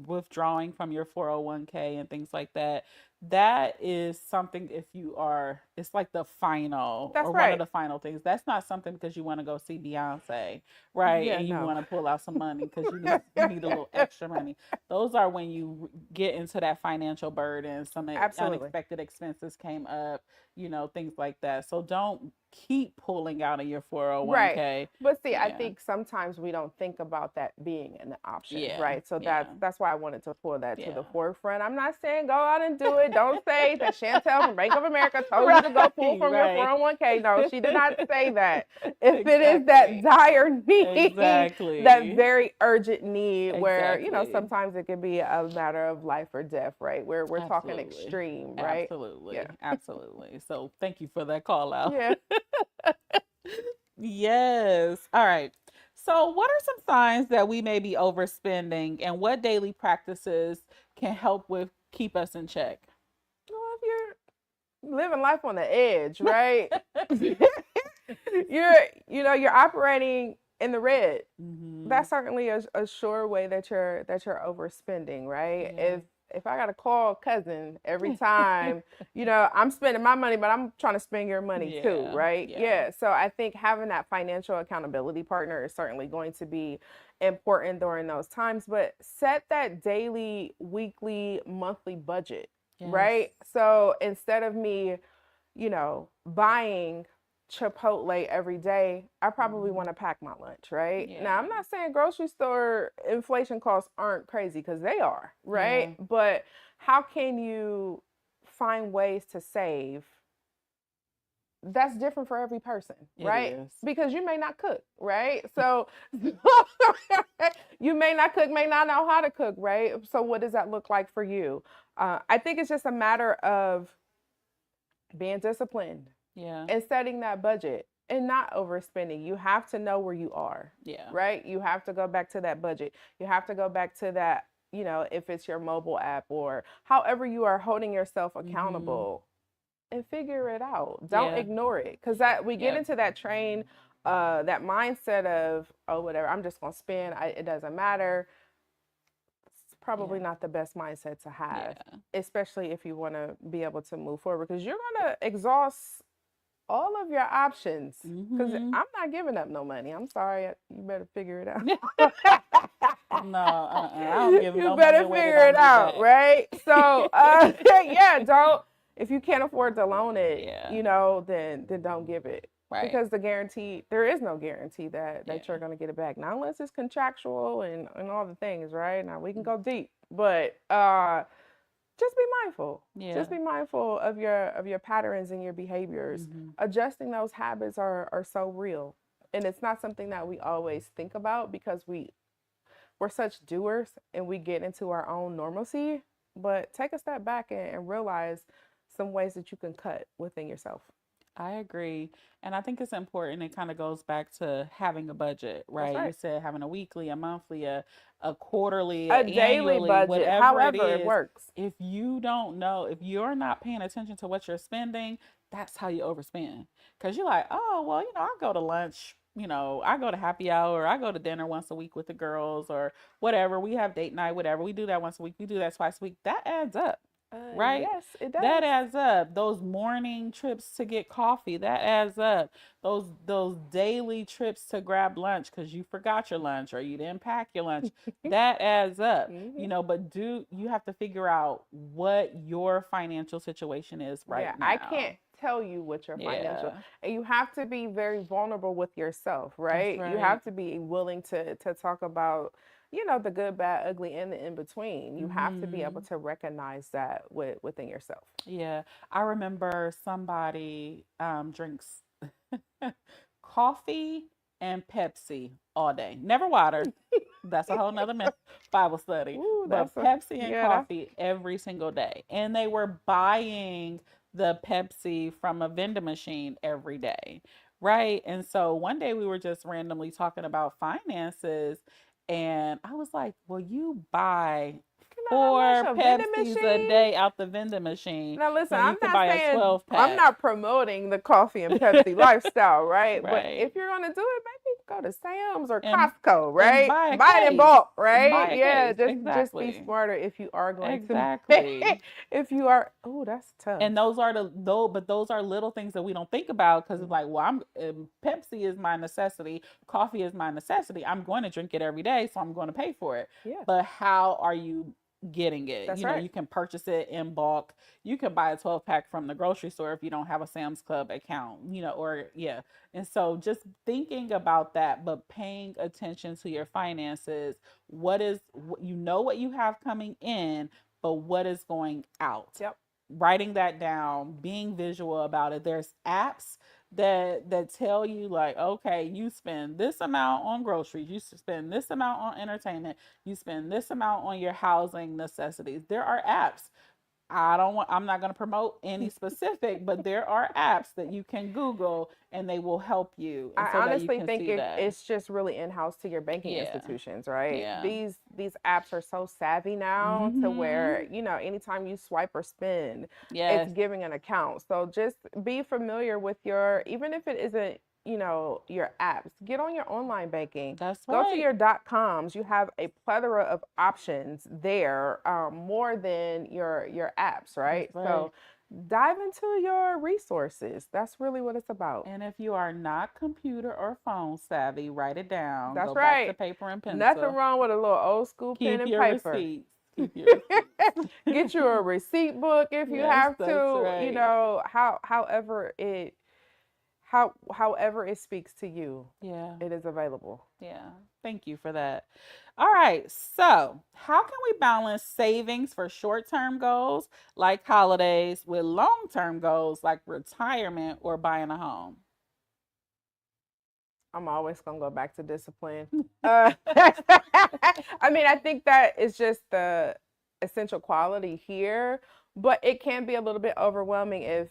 withdrawing from your 401k and things like that, that is something, if you are, it's like the final That's or one of right. the final things. That's not something because you want to go see Beyonce, right? Yeah, And you no. want to pull out some money because you need a little extra money. Those are when you get into that financial burden, some Absolutely. unexpected expenses came up, things like that. So don't keep pulling out of your Right. 401k. But see, I Yeah. think sometimes we don't think about that being an option, Yeah. right? So Yeah. that's why I wanted to pull that to the Yeah. forefront. I'm not saying go out and do it. Don't say that Chantel from Bank of America told you to go Right, pull from your right. 401k. No, she did not say that. If it is that Exactly. dire need, that Exactly. very urgent need where, Exactly. sometimes it can be a matter of life or death, right? We're talking Absolutely. extreme, right? Absolutely. Yeah. Absolutely. So thank you for that call out. Yeah. Yes. All right. So, what are some signs that we may be overspending and what daily practices can help with keep us in check? Well, if you're living life on the edge, right? you're operating in the red. Hmm. That's certainly a sure way that you're overspending, right? Yeah. If I gotta call cousin every time, I'm spending my money, but I'm trying to spend your money too, Yeah. right? Yeah. Yeah. So I think having that financial accountability partner is certainly going to be important during those times, but set that daily, weekly, monthly budget, Yes. right? So instead of me buying Chipotle every day, I probably Hmm. want to pack my lunch, right? Now, I'm Yeah. not saying grocery store inflation costs aren't crazy because they are, right? Yeah. But how can you find ways to save? That's different for every person, It right? is. Because you may not cook, right? So you may not cook, may not know how to cook, right? So what does that look like for you? I think it's just a matter of being disciplined Yeah. and setting that budget and not overspending. You have to know where you are, Yeah. right? You have to go back to that budget. You have to go back to that, if it's your mobile app or however you are holding yourself Hmm. accountable and figure it out. Don't Yeah. ignore it because that we get Yep. into that train, that mindset of, oh, whatever, I'm just gonna spend. It doesn't matter. It's probably Yeah. not the best mindset to have, Yeah. especially if you want to be able to move forward because you're gonna exhaust all of your options because Hmm. I'm not giving up no money. I'm sorry. You better figure it out. No, I don't give You no money better away that figure I it need out, back. right? So, yeah, don't, if you can't afford to loan it, Yeah. then don't give it Right. because there is no guarantee that Yeah. you're going to get it back. Not unless it's contractual and all the things, right? Now we can go deep, but, just be mindful. Yeah. Just be mindful of your patterns and your behaviors. Hmm. Adjusting those habits are so real. And it's not something that we always think about because we're such doers and we get into our own normalcy. But take a step back and realize some ways that you can cut within yourself. I agree. And I think it's important. It kind of goes back to having a budget, That's right? You right. said having a weekly, a monthly, a quarterly, a A daily annually, budget, whatever it however it is. works. If you don't know, if you're not paying attention to what you're spending, that's how you overspend. Because you're like, oh, well, I go to lunch, I go to happy hour, I go to dinner once a week with the girls or whatever. We have date night, whatever. We do that once a week. We do that twice a week. That adds up, right? Yes, it That does. adds up. Those morning trips to get coffee, that adds up. Those daily trips to grab lunch because you forgot your lunch or you didn't pack your lunch, that adds up. Hmm. But do you have to figure out what your financial situation is Yeah, right I can't now? tell you what your financial, Yeah, and you have to be very vulnerable with yourself, that's right? You right. have to be willing to talk about, the good, bad, ugly, and the in between. You have to be able Hmm. to recognize that within yourself. Yeah, I remember somebody drinks coffee and Pepsi all day, never water. That's a whole nother Bible study. Ooh, But Pepsi and yeah, that's coffee every single day. And they were buying the Pepsi from a vending machine every day. Right. And so one day we were just randomly talking about finances. And I was like, well, you buy how much 4 a vending Pepsis a machine? day out the vending machine Now listen, when you I'm could not buy a saying 12 I'm pack. not promoting the coffee and Pepsi lifestyle, right? But Right. if you're gonna do it, maybe go to Sam's or And Costco, and right? buy a Buy it in case. bulk, Buy right? a Yeah, case. just be Exactly. smarter if you are going to Exactly. if you are oh, that's tough. And those are the though, but those are little things that we don't think about because it's Mhm. like, well, Pepsi is my necessity, coffee is my necessity. I'm going to drink it every day, so I'm going to pay for it. Yeah, But how are you getting it? that's You know, right. you can purchase it in bulk. You can buy a 12 pack from the grocery store if you don't have a Sam's Club account. You know, or yeah. And so just thinking about that, but paying attention to your finances. What is you know what you have coming in, but what is going out? Yep. Writing that down, being visual about it. There's apps that tell you like, okay, you spend this amount on groceries, you spend this amount on entertainment, you spend this amount on your housing necessities. There are apps. I'm not going to promote any specific, but there are apps that you can Google and they will help you and so I that you honestly can think see that. it's just really in house to your banking Yeah. institutions, right? Yeah. These apps are so savvy now to where Mhm. anytime you swipe or spend, it's Yes. giving an account. So just be familiar with your even if it isn't your apps. Get on your online banking. That's Go to right. your .coms. You have a plethora of options there, more than your apps, That's right? right. So dive into your resources. That's really what it's about. And if you are not computer or phone savvy, write it down. That's Go back to right. paper and Nothing pencil. wrong with a little old school pen Keep and your paper. receipts. Keep your receipts. Get you a receipt book if you Yes, have that's to, right. however it speaks to you, Yeah. it is available. Yeah. Thank you for that. All right. So, how can we balance savings for short term goals like holidays with long term goals like retirement or buying a home? I'm always gonna go back to discipline. I mean, I think that is just the essential quality here, but it can be a little bit overwhelming if,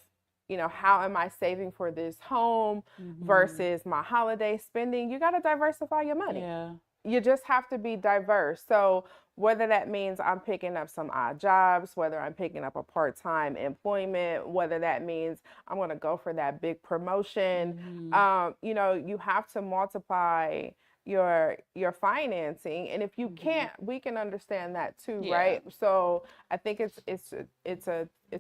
how am I saving for this home Mm-hmm. versus my holiday spending? You got to diversify your money. Yeah. You just have to be diverse. So whether that means I'm picking up some odd jobs, whether I'm picking up a part-time employment, whether that means I'm going to go for that big promotion, Mm-hmm. you have to multiply your financing, and if you Mm-hmm. can't, we can understand that too, Yeah. right? So I think it's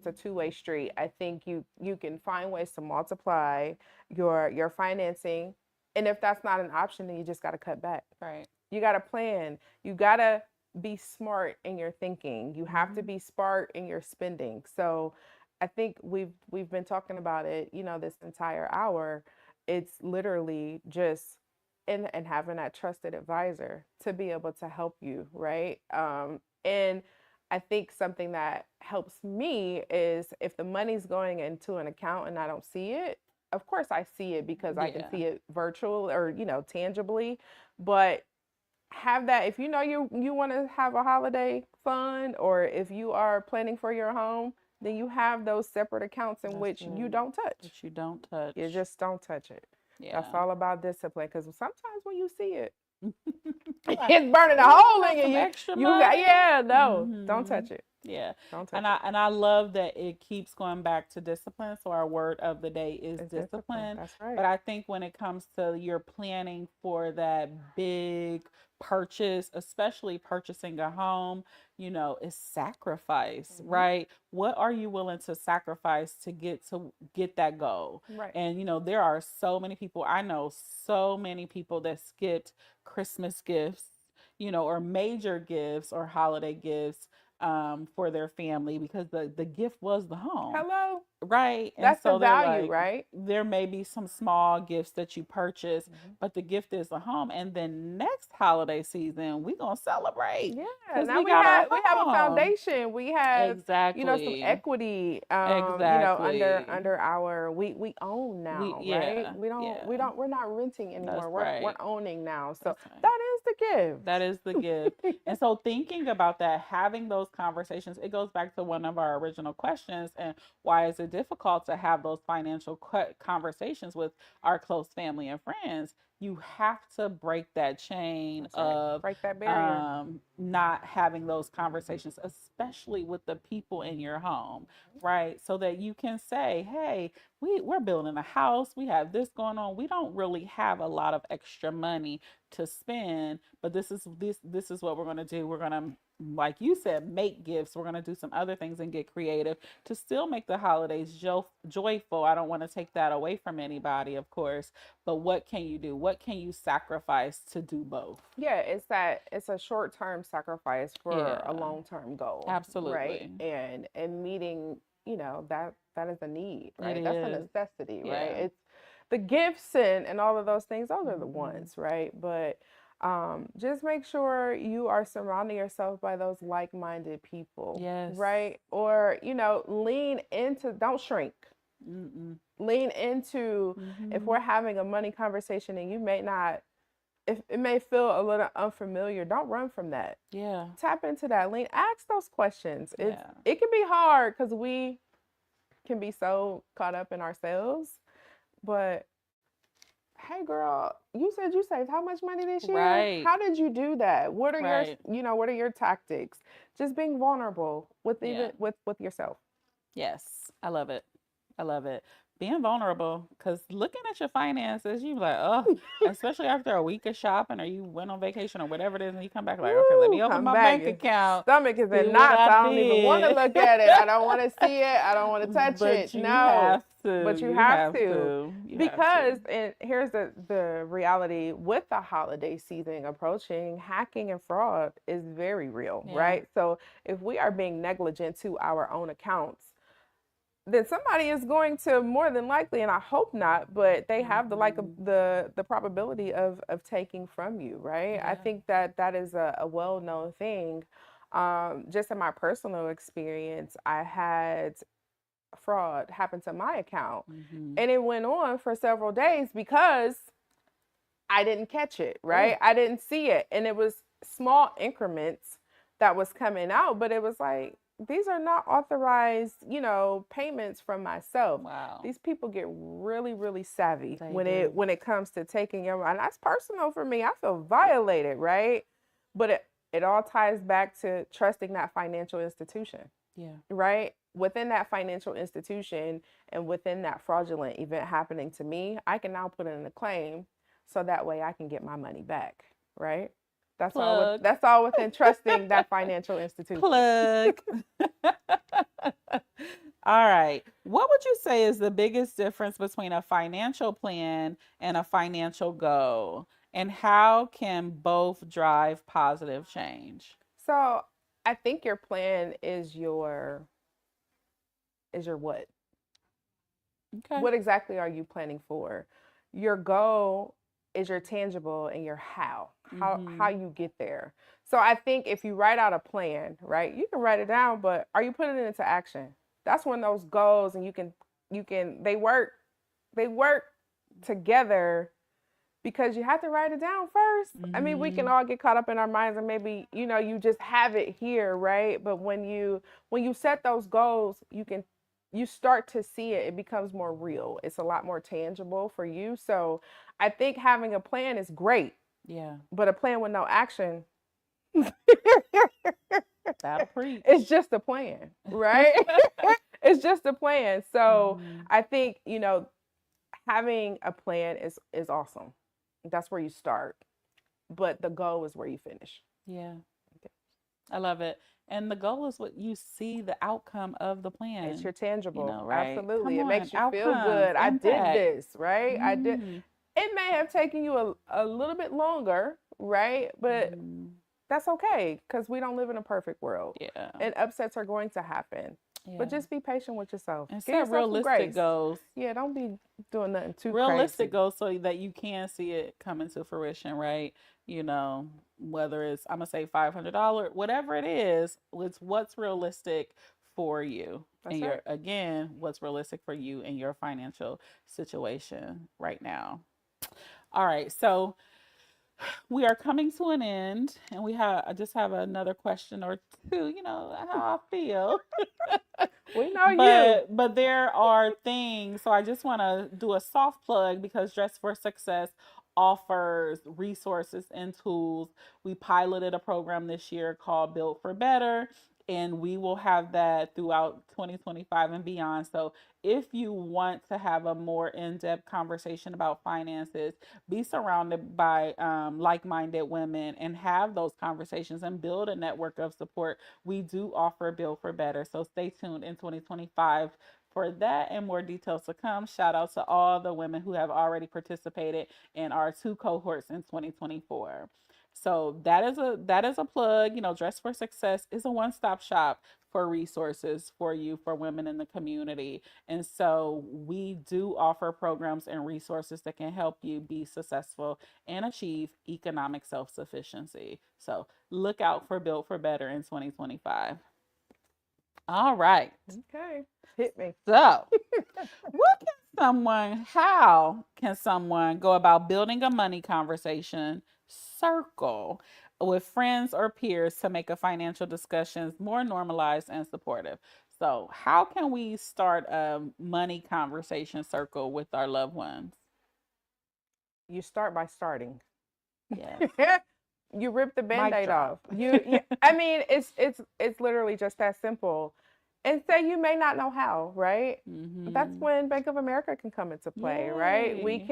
a two-way street. I think you can find ways to multiply your financing, and if that's not an option, then you just got to cut back. Right. You got to plan. You got to be smart in your thinking. You have to Mm-hmm. be smart in your spending. So I think we've been talking about it, this entire hour. It's literally just and having that trusted advisor to be able to help you, right? And I think something that helps me is if the money's going into an account and I don't see it, of course I see it because I can Yeah. see it virtual or tangibly, but have that if you want to have a holiday fund, or if you are planning for your home, then you have those separate accounts in That's which you good. don't touch. That you don't You touch. just don't touch it. That's Yeah. all about discipline, because sometimes when you see it, You're like, it's burning a ooh, I hole got in you. some you extra you got money. yeah, no, don't Mm-hmm. touch it. Yeah. Don't And touch I it. and I love that it keeps going back to discipline. So our word of the day is It's discipline. discipline. That's right. But I think when it comes to your planning for that big purchase, especially purchasing a home, is sacrifice, Hmm. right? What are you willing to sacrifice to get that goal? Right. And there are so many people, I know so many people that skipped Christmas gifts, or major gifts or holiday gifts for their family because the gift was the home, Hello. right? And That's the so they're value, like, right? there may be some small gifts that you purchase, Hmm. but the gift is the home. And then next holiday season, we gonna celebrate Yeah, because now we got our we have a home. foundation. We have, some Exactly. equity, Exactly. under our we own now, right? Yeah, yeah, We're not renting that's anymore. We're right. owning now. So That's right. that is the That is the gift. gift. And so, thinking about that, having those conversations, it goes back to one of our original questions. And why is it difficult to have those financial conversations with our close family and friends? You have to break that chain That's right. of Break that barrier. not having those conversations, especially with the people in your home, right? So that you can say, hey, we're building a house, we have this going on. We don't really have a lot of extra money to spend, but this is what we're gonna do. We're gonna, like you said, make gifts. We're gonna do some other things and get creative to still make the holidays joyful. I don't want to take that away from anybody, of course, but what can you do? What can you sacrifice to do both? Yeah, it's a short-term sacrifice for a Yeah, long-term goal, right? absolutely. And meeting, that is a need, It right? That's a is. necessity, right? Yeah. It's the gifts and all of those things, those are the Hmm. ones, right? But just make sure you are surrounding yourself by those like-minded people, Yes. right? Or, lean into, don't shrink. Mm-mm. Lean into, if we're Hmm. having a money conversation and you may not, if it may feel a little unfamiliar, don't run from that. Yeah. Tap into that. Lean, ask those questions. Yeah. It can be hard because we can be so caught up in ourselves. But hey, girl, you said you saved how much money this year? Right. How did you do that? What are your, Right. what are your tactics? Just being vulnerable with Yeah. even with yourself. Yes, I love it. I love it. Being vulnerable, because looking at your finances, you like, oh, especially after a week of shopping or you went on vacation or whatever it is, and you come back like, okay, let Woo, me open come my back. bank Your account, stomach is see in what knots. I I don't even want to did. look at it. I don't want to see it. I don't want to touch But it. you No. have to. But you You have have to. to. You have Because, to. and here's the reality with the holiday season approaching, hacking and fraud is very real, Yeah. right? So if we are being negligent to our own accounts, then somebody is going to more than likely, and I hope not, but they have Hmm. the probability of taking from you, right? I Yeah. think that that is a well known thing. Just in my personal experience, I had fraud happen to my account, Hmm. and it went on for several days because I didn't catch it, Oh, right? I didn't see it. And it was small increments that was coming out, but it was like, these are not authorized, payments from myself. wow. These people get really, really savvy They when do. it comes to taking your money. That's personal for me. I feel violated, right? But it all ties back to trusting that financial institution, Yeah. right? Within that financial institution and within that fraudulent event happening to me, I can now put in a claim so that way I can get my money back, right? Plug. That's all within trusting that financial institution. Plug. All right. What would you say is the biggest difference between a financial plan and a financial goal? And how can both drive positive change? So I think your plan is your what? Okay. What exactly are you planning for? Your goal is your tangible and your how Mm-hmm. you get there. So I think if you write out a plan, right, you can write it down, but are you putting it into action? That's when those goals and you can they work together because you have to write it down first. I mean, we can Mm-hmm. all get caught up in our minds and maybe, you just have it here, right? But when you set those goals, you start to see it. It becomes more real. It's a lot more tangible for you. So, I think having a plan is great, Yeah. but a plan with no action That'll preach. it's just a plan, right? It's just a plan. So, Hmm. I think, having a plan is awesome. That's where you start, but the goal is where you finish. Yeah. I love it. And the goal is what you see the outcome of the It's plan, your tangible. right? Absolutely. Come It on, makes you feel outcomes, good. I did impact. this, right? I did. Mm-hmm. It may have taken you a little bit longer, right? But Mm-hmm. that's okay because we don't live in a perfect world Yeah. and upsets are going to happen. But Yeah. just be patient with yourself. And Give set yourself some realistic grace. goals. Yeah, don't be doing nothing too Realistic crazy. goals so that you can see it come into fruition, right? You know, whether it's, I'm gonna say $500, whatever it is, it's what's realistic for you. And That's right. your, again, what's realistic for you in your financial situation right now. All right, so we are coming to an end, and I just have another question or two. You know how I feel, We know you. but there are things. So I just want to do a soft plug because Dress for Success offers resources and tools. We piloted a program this year called Built for Better, and we will have that throughout 2025 and beyond. So, if you want to have a more in depth conversation about finances, be surrounded by like minded women and have those conversations and build a network of support. We do offer Build for Better. So, stay tuned in 2025 for that and more details to come. Shout out to all the women who have already participated in our two cohorts in 2024. So that is a plug. Dress for Success is a one-stop shop for resources for you for women in the community. And so we do offer programs and resources that can help you be successful and achieve economic self-sufficiency. So look out for Built for Better in 2025. All right. Okay. Hit me. So, how can someone go about building a money conversation circle with friends or peers to make a financial discussions more normalized and supportive? So, how can we start a money conversation circle with our loved ones? You start by starting. Yes. You rip the Mic band-aid off. drop. I mean, it's literally just that simple. And say you may not know how, right? That's when Bank of America can come into play, right? We Yay.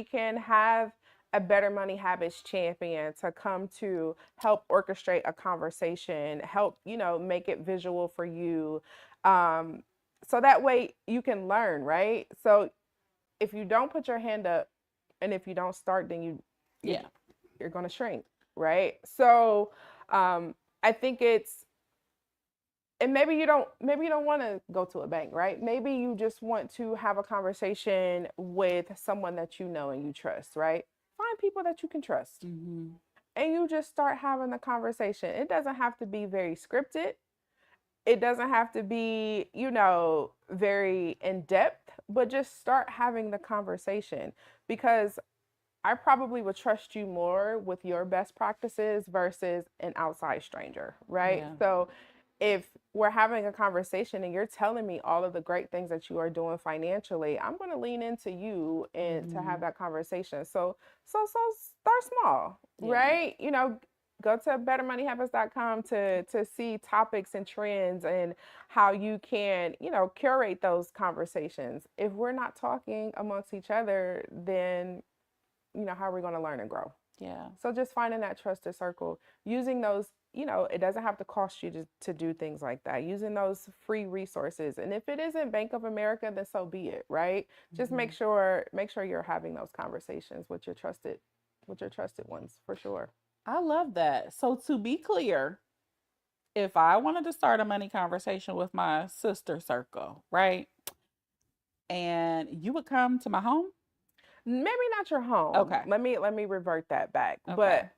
can have a Better Money Habits champion to come to help orchestrate a conversation, help, make it visual for you. So that way you can learn, right? So if you don't put your hand up and if you don't start, then Yeah. you're going to shrink, right? So I think it's, and maybe you don't want to go to a bank, right? Maybe you just want to have a conversation with someone that you know and you trust, right? Find people that you can trust. Mm-hmm. And you just start having the conversation. It doesn't have to be very scripted. It doesn't have to be, very in depth, but just start having the conversation, because I probably would trust you more with your best practices versus an outside stranger, right? Yeah. So if we're having a conversation and you're telling me all of the great things that you are doing financially, I'm going to lean into you and to have Mm-hmm. that conversation. So start small, Yeah. right? Go to bettermoneyhabits.com to see topics and trends and how you can, curate those conversations. If we're not talking amongst each other, then how are we going to learn and grow? Yeah. So just finding that trusted circle, using those, it doesn't have to cost you to do things like that. Using those free resources. And if it isn't Bank of America, then so be it, right? Just Mm-hmm. make sure you're having those conversations with your trusted ones for sure. I love that. So, to be clear, if I wanted to start a money conversation with my sister circle, right? And you would come to my home? Maybe not your home. Okay. Let me revert that back. Okay. But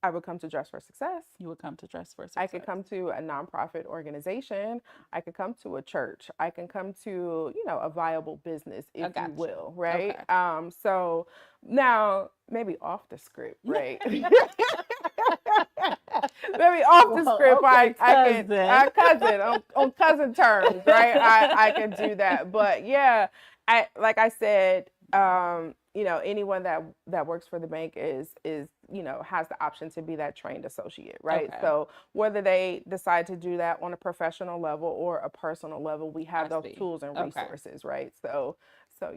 I would come to Dress for Success. You would come to Dress for I could Success. come to a nonprofit organization. I could come to a church. I can come to, a viable business, I if you got you. will, right? Okay. So now maybe off the script, right? Maybe off the Well, script, okay, I can cousin. cousin on cousin terms, right? I can do that. But yeah, like I said, anyone that works for the bank is has the option to be that trained associate, right? Okay. So whether they decide to do that on a professional level or a personal level, we have I those see. tools and Okay. resources, right? So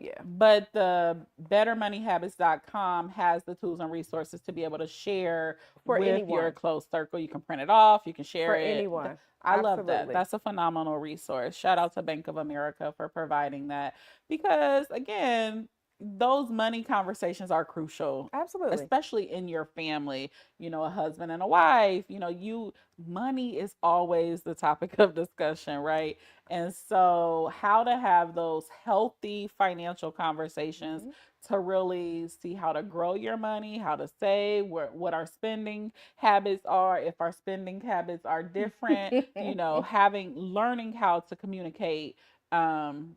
yeah. But the bettermoneyhabits.com has the tools and resources to be able to share For with your anyone. close circle. You can print it off, you can share For it. anyone. I love that. Absolutely. That's a phenomenal resource. Shout out to Bank of America for providing that because, again, those money conversations are crucial, Absolutely. especially in your family. A husband and a wife, money is always the topic of discussion, right? And so, how to have those healthy financial conversations Mm-hmm. to really see how to grow your money, how to save, what our spending habits are, if our spending habits are different, learning how to communicate um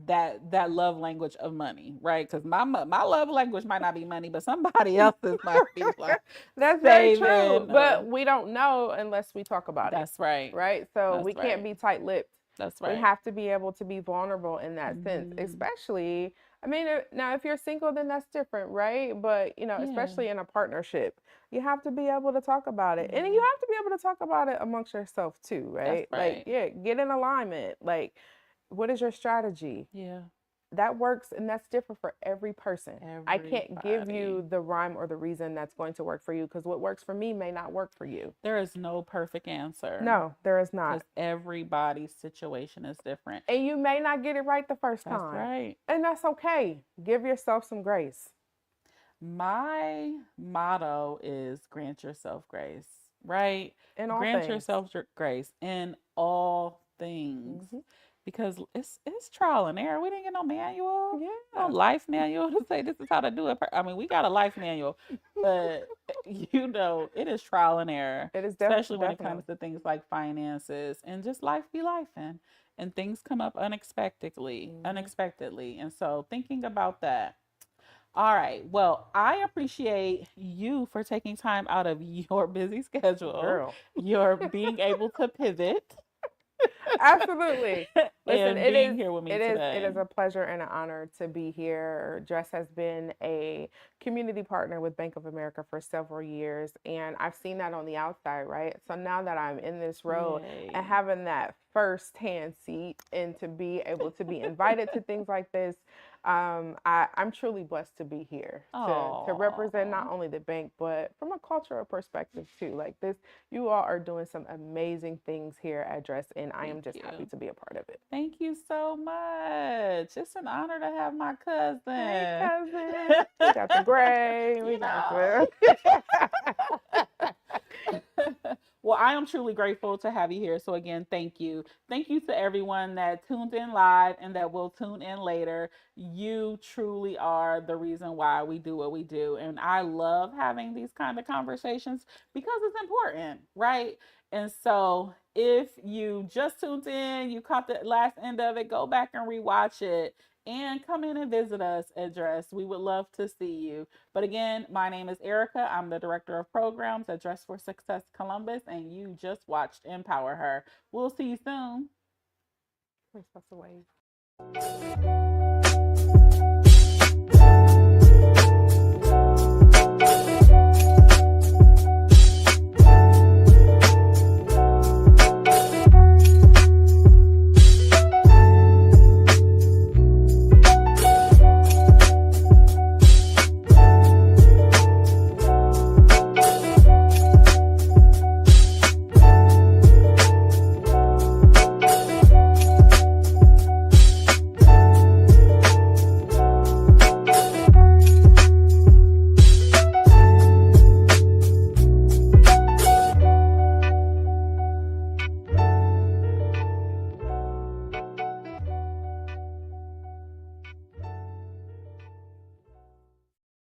that love language of money, right? Because my love language might not be money, but somebody else's might be like That's very true. saving But or we don't know unless we talk about it. that's right. Right? So we That's can't right. be tight lipped. That's We right. have to be able to be vulnerable in that sense, Hmm. especially I mean, now if you're single, then that's different, right? But, Yeah. especially in a partnership, you have to be able to talk about it. And you Yeah. have to be able to talk about it amongst yourself too, That's right? Like, right. yeah, get in alignment. Like, what is your strategy? Yeah. That works, and that's different for every person. I can't give Everybody. you the rhyme or the reason that's going to work for you, because what works for me may not work for you. There is no perfect answer No, there is because not. everybody's situation is different. And you may not get it right the first That's time. right. And that's okay. Give yourself some grace My motto is grant yourself grace, right? in all Grant things. yourself grace in all things Hmm. because it's trial and error. We didn't get no manual, no Yeah. life manual to say this is how to do it. I mean, we got a life manual, but it is trial and error, It is especially when it definitely. comes to things like finances and just life be life and things come up Hmm. unexpectedly. And so thinking about that. All right. Well, I appreciate you for taking time out of your busy schedule, Girl. your being able to pivot, Absolutely. Listen, and being here with me it today. is a pleasure and an honor to be here. Jess has been a community partner with Bank of America for several years, and I've seen that on the outside, right? So now that I'm in this role and Yay. having that first-hand seat and to be able to be invited to things like this, I'm truly blessed to be here to represent not Oh, only the bank, but from a cultural perspective too. Like this, you all are doing some amazing things here at Dress, and I thank am just happy you. to be a part of it. Thank you so much. It's an honor to have my Hey, cousin. cousin. We got the gray. We you got know. the. Well, I am truly grateful to have you here. So, again, thank you. Thank you to everyone that tuned in live and that will tune in later. You truly are the reason why we do what we do. And I love having these kind of conversations because it's important, right? And so, if you just tuned in, you caught the last end of it, go back and rewatch it and come in and visit us at Dress. We would love to see you. But again, my name is Erica. I'm the director of programs at Dress for Success Columbus, and you just watched Empower Her. We'll see you soon. We're supposed to wave.